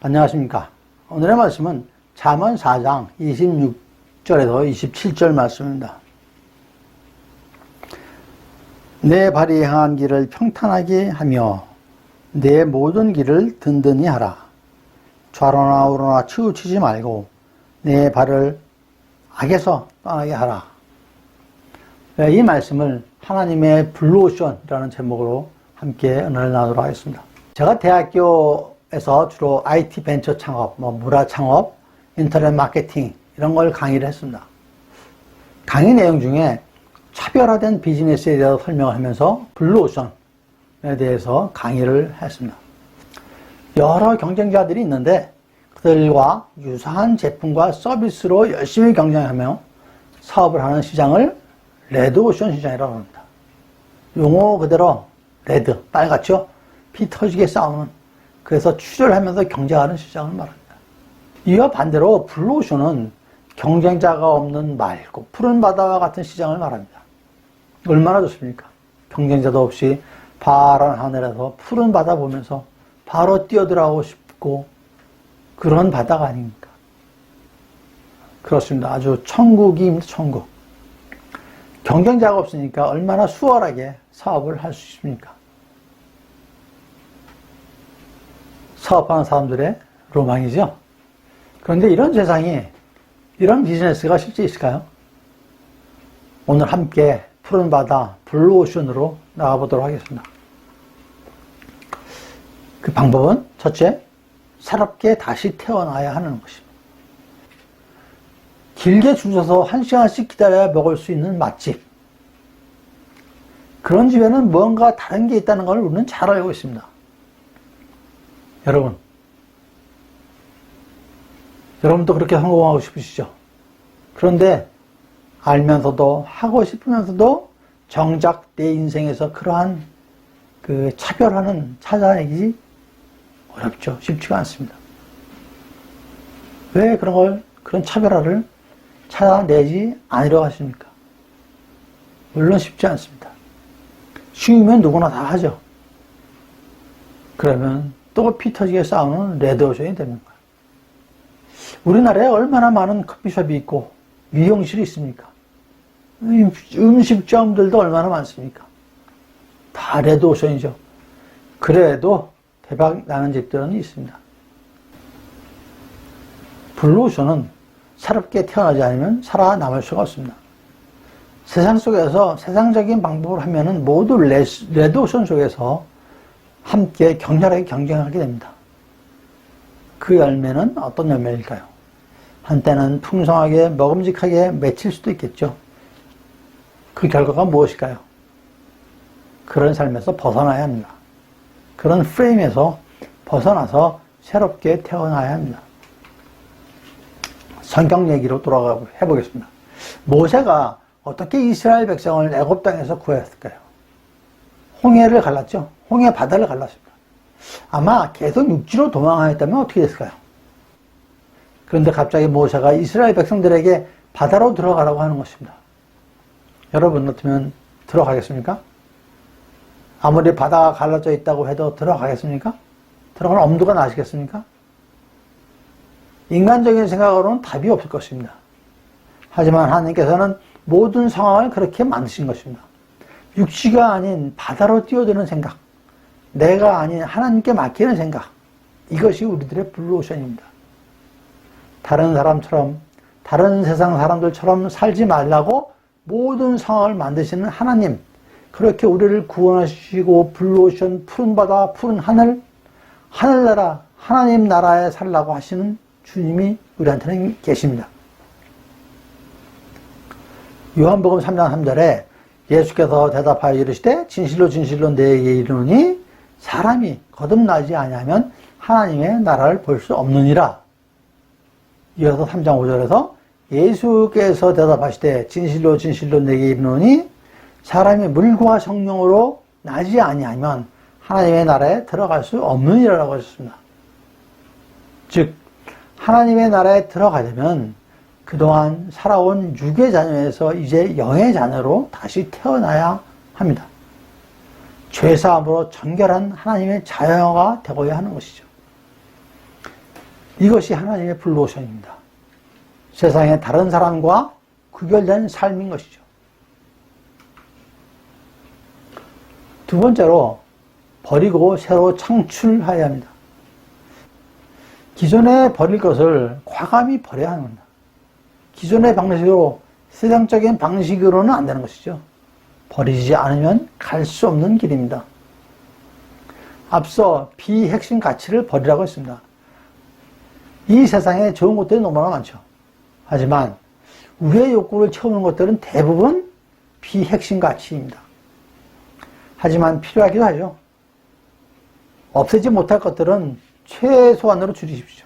안녕하십니까. 오늘의 말씀은 잠언 4장 26절에서 27절 말씀입니다. 내 발이 행한 길을 평탄하게 하며 내 모든 길을 든든히 하라. 좌로나 우로나 치우치지 말고 내 발을 악에서 떠나게 하라. 이 말씀을 하나님의 블루오션이라는 제목으로 함께 은혜를 나누도록 하겠습니다. 제가 대학교에서 주로 IT 벤처 창업, 문화 창업, 인터넷 마케팅 이런 걸 강의를 했습니다. 강의 내용 중에 차별화된 비즈니스에 대해서 설명을 하면서 블루오션에 대해서 강의를 했습니다. 여러 경쟁자들이 있는데 그들과 유사한 제품과 서비스로 열심히 경쟁하며 사업을 하는 시장을 레드오션 시장이라고 합니다. 용어 그대로 레드, 빨갛죠? 피 터지게 싸우는, 그래서 출혈하면서 경쟁하는 시장을 말합니다. 이와 반대로 블루오션은 경쟁자가 없는 맑고 푸른 바다와 같은 시장을 말합니다. 얼마나 좋습니까? 경쟁자도 없이 파란 하늘에서 푸른 바다 보면서 바로 뛰어들어가고 싶고 그런 바다가 아닙니까? 그렇습니다. 아주 천국입니다. 천국. 경쟁자가 없으니까 얼마나 수월하게 사업을 할 수 있습니까? 사업하는 사람들의 로망이죠. 그런데 이런 세상에 이런 비즈니스가 실제 있을까요? 오늘 함께 푸른 바다 블루오션으로 나가보도록 하겠습니다. 그 방법은 첫째, 새롭게 다시 태어나야 하는 것입니다. 길게 줄 서서 1시간씩 기다려야 먹을 수 있는 맛집, 그런 집에는 뭔가 다른 게 있다는 걸 우리는 잘 알고 있습니다. 여러분도 그렇게 성공하고 싶으시죠? 그런데 알면서도 하고 싶으면서도 정작 내 인생에서 그러한 그 차별화는 찾아내기 어렵죠. 쉽지가 않습니다. 왜 그런 차별화를 찾아내지 않으려고 하십니까? 물론 쉽지 않습니다. 쉬우면 누구나 다 하죠. 그러면 또 피 터지게 싸우는 레드오션이 되는 거예요. 우리나라에 얼마나 많은 커피숍이 있고 미용실이 있습니까? 음식점들도 얼마나 많습니까? 다 레드오션이죠. 그래도 대박 나는 집들은 있습니다. 블루오션은 새롭게 태어나지 않으면 살아남을 수가 없습니다. 세상 속에서 세상적인 방법을 하면은 모두 레드오션 속에서 함께 격렬하게 경쟁하게 됩니다. 그 열매는 어떤 열매일까요? 한때는 풍성하게 먹음직하게 맺힐 수도 있겠죠. 그 결과가 무엇일까요? 그런 삶에서 벗어나야 합니다. 그런 프레임에서 벗어나서 새롭게 태어나야 합니다. 성경 얘기로 돌아가 해보겠습니다. 모세가 어떻게 이스라엘 백성을 애굽 땅에서 구했을까요? 홍해를 갈랐죠. 홍해 바다를 갈랐습니다. 아마 계속 육지로 도망하였다면 어떻게 됐을까요? 그런데 갑자기 모세가 이스라엘 백성들에게 바다로 들어가라고 하는 것입니다. 여러분 같으면 들어가겠습니까? 아무리 바다가 갈라져 있다고 해도 들어가겠습니까? 들어가는 엄두가 나시겠습니까? 인간적인 생각으로는 답이 없을 것입니다. 하지만 하나님께서는 모든 상황을 그렇게 만드신 것입니다. 육지가 아닌 바다로 뛰어드는 생각, 내가 아닌 하나님께 맡기는 생각, 이것이 우리들의 블루오션입니다. 다른 사람처럼, 다른 세상 사람들처럼 살지 말라고 모든 상황을 만드시는 하나님, 그렇게 우리를 구원하시고 블루오션, 푸른 바다, 푸른 하늘, 하늘나라, 하나님 나라에 살라고 하시는 주님이 우리한테는 계십니다. 요한복음 3장 3절에 예수께서 대답하여 이르시되 진실로 진실로 내게 이르노니 사람이 거듭나지 아니하면 하나님의 나라를 볼 수 없느니라. 이어서 3장 5절에서 예수께서 대답하시되 진실로 진실로 내게 이르노니 사람이 물과 성령으로 나지 아니하면 하나님의 나라에 들어갈 수 없느니라라고 하셨습니다. 즉 하나님의 나라에 들어가려면 그동안 살아온 육의 자녀에서 이제 영의 자녀로 다시 태어나야 합니다. 죄사함으로 정결한 하나님의 자녀가 되고야 하는 것이죠. 이것이 하나님의 블루오션입니다. 세상의 다른 사람과 구별된 삶인 것이죠. 두 번째로 버리고 새로 창출해야 합니다. 기존에 버릴 것을 과감히 버려야 합니다. 기존의 방식으로, 세상적인 방식으로는 안 되는 것이죠. 버리지 않으면 갈 수 없는 길입니다. 앞서 비핵심 가치를 버리라고 했습니다. 이 세상에 좋은 것들이 너무나 많죠. 하지만 우리의 욕구를 채우는 것들은 대부분 비핵심 가치입니다. 하지만 필요하기도 하죠. 없애지 못할 것들은 최소한으로 줄이십시오.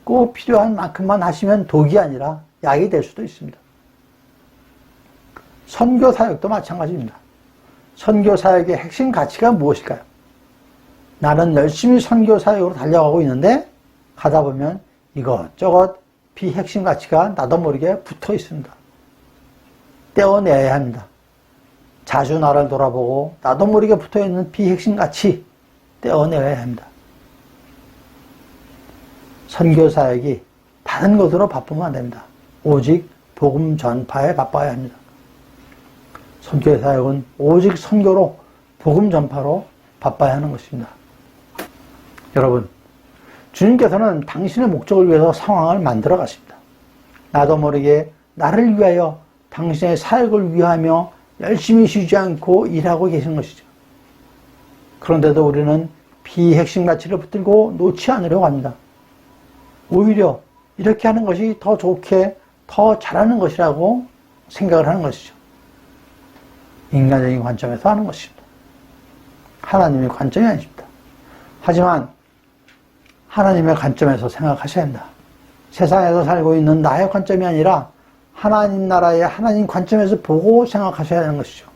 꼭 필요한 만큼만 하시면 독이 아니라 약이 될 수도 있습니다. 선교 사역도 마찬가지입니다. 선교 사역의 핵심 가치가 무엇일까요? 나는 열심히 선교 사역으로 달려가고 있는데 가다 보면 이것저것 비핵심 가치가 나도 모르게 붙어 있습니다. 떼어내야 합니다. 자주 나를 돌아보고 나도 모르게 붙어 있는 비핵심 가치 떼어내야 합니다. 선교 사역이 다른 것으로 바쁘면 안 됩니다. 오직 복음 전파에 바빠야 합니다. 선교 사역은 오직 선교로, 복음 전파로 바빠야 하는 것입니다. 여러분, 주님께서는 당신의 목적을 위해서 상황을 만들어 가십니다. 나도 모르게 나를 위하여 당신의 사역을 위하며 열심히 쉬지 않고 일하고 계신 것이죠. 그런데도 우리는 비핵심 가치를 붙들고 놓지 않으려고 합니다. 오히려 이렇게 하는 것이 더 좋게, 더 잘하는 것이라고 생각을 하는 것이죠. 인간적인 관점에서 하는 것입니다. 하나님의 관점이 아닙니다. 하지만 하나님의 관점에서 생각하셔야 합니다. 세상에서 살고 있는 나의 관점이 아니라 하나님 나라의 하나님 관점에서 보고 생각하셔야 하는 것이죠.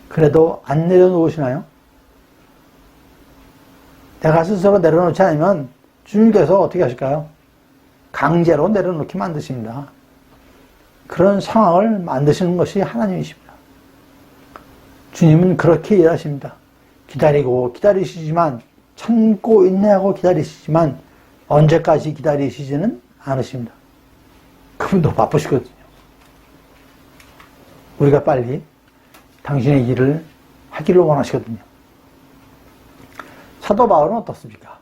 그래도 안 내려놓으시나요? 내가 스스로 내려놓지 않으면 주님께서 어떻게 하실까요? 강제로 내려놓게 만드십니다. 그런 상황을 만드시는 것이 하나님이십니다. 주님은 그렇게 일하십니다. 기다리고 기다리시지만, 참고 인내하고 기다리시지만 언제까지 기다리시지는 않으십니다. 그분도 바쁘시거든요. 우리가 빨리 당신의 일을 하기를 원하시거든요. 사도 바울은 어떻습니까?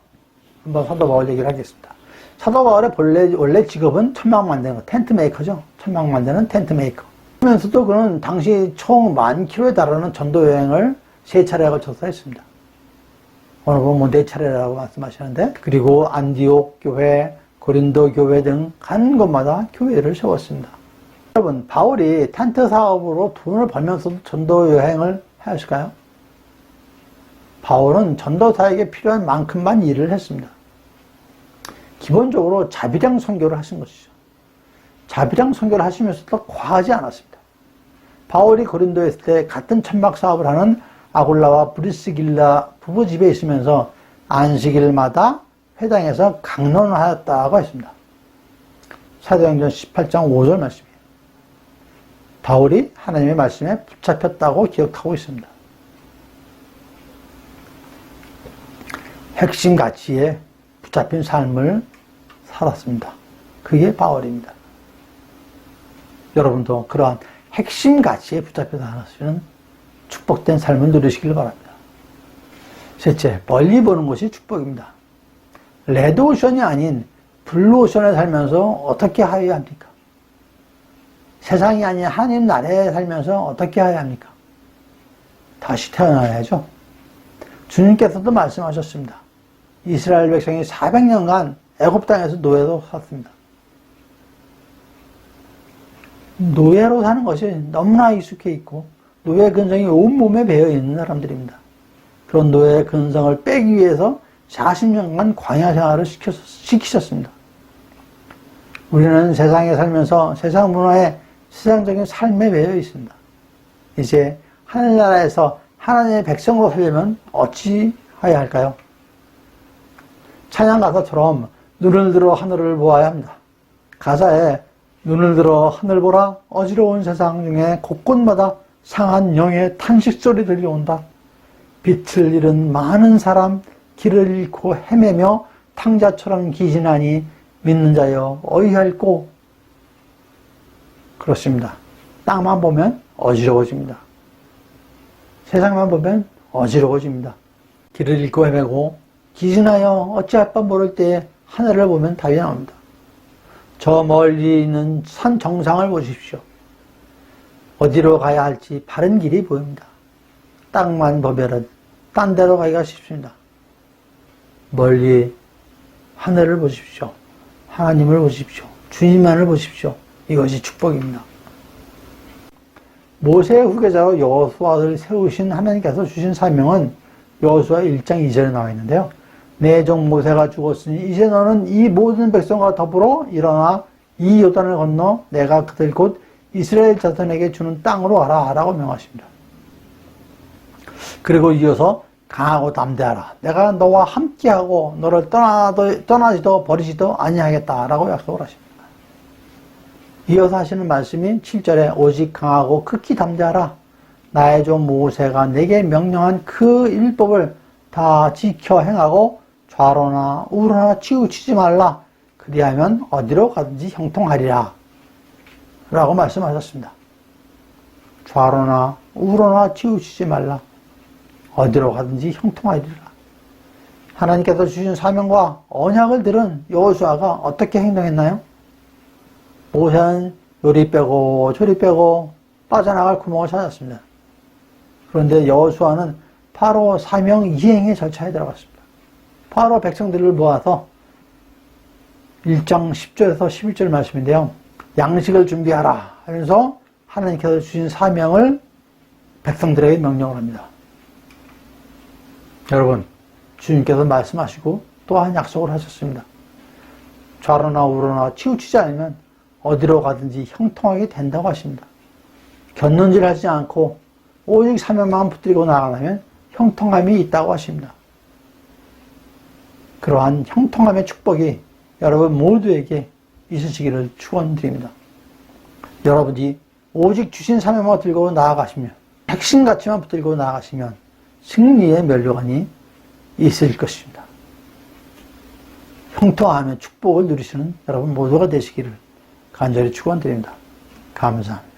한번 사도 바울 얘기를 하겠습니다. 사도 바울의 원래 직업은 천막 만드는 거, 텐트 메이커죠. 천막 만드는 텐트 메이커. 하면서도 그는 당시 총 10,000km에 달하는 전도 여행을 3차례에 걸쳐서 했습니다. 오늘 보면 4차례라고 말씀하시는데, 그리고 안디옥 교회, 고린도 교회 등 간 곳마다 교회를 세웠습니다. 여러분, 바울이 텐트 사업으로 돈을 벌면서도 전도 여행을 하였을까요? 바울은 전도 사역에 필요한 만큼만 일을 했습니다. 기본적으로 자비량 선교를 하신 것이죠. 자비량 선교를 하시면서도 과하지 않았습니다. 바울이 고린도에 있을 때 같은 천막 사업을 하는 아굴라와 브리스길라 부부 집에 있으면서 안식일마다 회당에서 강론을 하였다고 했습니다. 사도행전 18장 5절 말씀이에요. 바울이 하나님의 말씀에 붙잡혔다고 기억하고 있습니다. 핵심 가치에 붙잡힌 삶을 살았습니다. 그게 바울입니다. 여러분도 그러한 핵심 가치에 붙잡혀 사시는 축복된 삶을 누리시길 바랍니다. 셋째, 멀리 보는 것이 축복입니다. 레드오션이 아닌 블루오션에 살면서 어떻게 하여야 합니까? 세상이 아닌 하나님 나라에 살면서 어떻게 하여야 합니까? 다시 태어나야죠. 주님께서도 말씀하셨습니다. 이스라엘 백성이 400년간 애굽 땅에서 노예로 샀습니다. 노예로 사는 것이 너무나 익숙해 있고 노예 근성이 온몸에 배어 있는 사람들입니다. 그런 노예의 근성을 빼기 위해서 40년간 광야 생활을 시키셨습니다. 우리는 세상에 살면서 세상 문화에 세상적인 삶에 매여 있습니다. 이제 하늘나라에서 하나님의 백성으로 살려면 어찌 해야 할까요? 찬양 가사처럼 눈을 들어 하늘을 보아야 합니다. 가사에 눈을 들어 하늘 보라, 어지러운 세상 중에 곳곳마다 상한 영의 탄식소리 들려온다. 빛을 잃은 많은 사람, 길을 잃고 헤매며 탕자처럼 기진하니 믿는 자여 어이할꼬. 그렇습니다. 땅만 보면 어지러워집니다. 세상만 보면 어지러워집니다. 길을 잃고 헤매고 기진하여 어찌할 바 모를 때에 하늘을 보면 답이 나옵니다. 저 멀리 있는 산 정상을 보십시오. 어디로 가야 할지 바른 길이 보입니다. 땅만 보면은 딴 데로 가기가 쉽습니다. 멀리 하늘을 보십시오. 하나님을 보십시오. 주님만을 보십시오. 이것이 축복입니다. 모세의 후계자로 여호수아를 세우신 하나님께서 주신 사명은 여호수아 1장 2절에 나와 있는데요. 내 종 모세가 죽었으니 이제 너는 이 모든 백성과 더불어 일어나 이 요단을 건너 내가 그들 곧 이스라엘 자손에게 주는 땅으로 가라 라고 명하십니다. 그리고 이어서 강하고 담대하라. 내가 너와 함께하고 너를 떠나지도 버리지도 아니하겠다 라고 약속을 하십니다. 이어서 하시는 말씀이 7절에 오직 강하고 극히 담대하라. 나의 종 모세가 내게 명령한 그 율법을 다 지켜 행하고 좌로나 우로나 치우치지 말라. 그리하면 어디로 가든지 형통하리라 라고 말씀하셨습니다. 좌로나 우로나 치우치지 말라. 어디로 가든지 형통하리라. 하나님께서 주신 사명과 언약을 들은 여호수아가 어떻게 행동했나요? 모세는 요리 빼고 저리 빼고 빠져나갈 구멍을 찾았습니다. 그런데 여호수아는 바로 사명 이행의 절차에 들어갔습니다. 바로 백성들을 모아서 1장 10절에서 11절 말씀인데요. 양식을 준비하라 하면서 하나님께서 주신 사명을 백성들에게 명령을 합니다. 여러분, 주님께서 말씀하시고 또한 약속을 하셨습니다. 좌로나 우로나 치우치지 않으면 어디로 가든지 형통하게 된다고 하십니다. 곁눈질 하지 않고 오직 사명만 붙들고 나가려면 형통함이 있다고 하십니다. 그러한 형통함의 축복이 여러분 모두에게 있으시기를 축원드립니다. 여러분이 오직 주신 사명만 들고 나아가시면, 핵심가치만 붙들고 나아가시면 승리의 면류관이 있을 것입니다. 형통함의 축복을 누리시는 여러분 모두가 되시기를 간절히 축원드립니다. 감사합니다.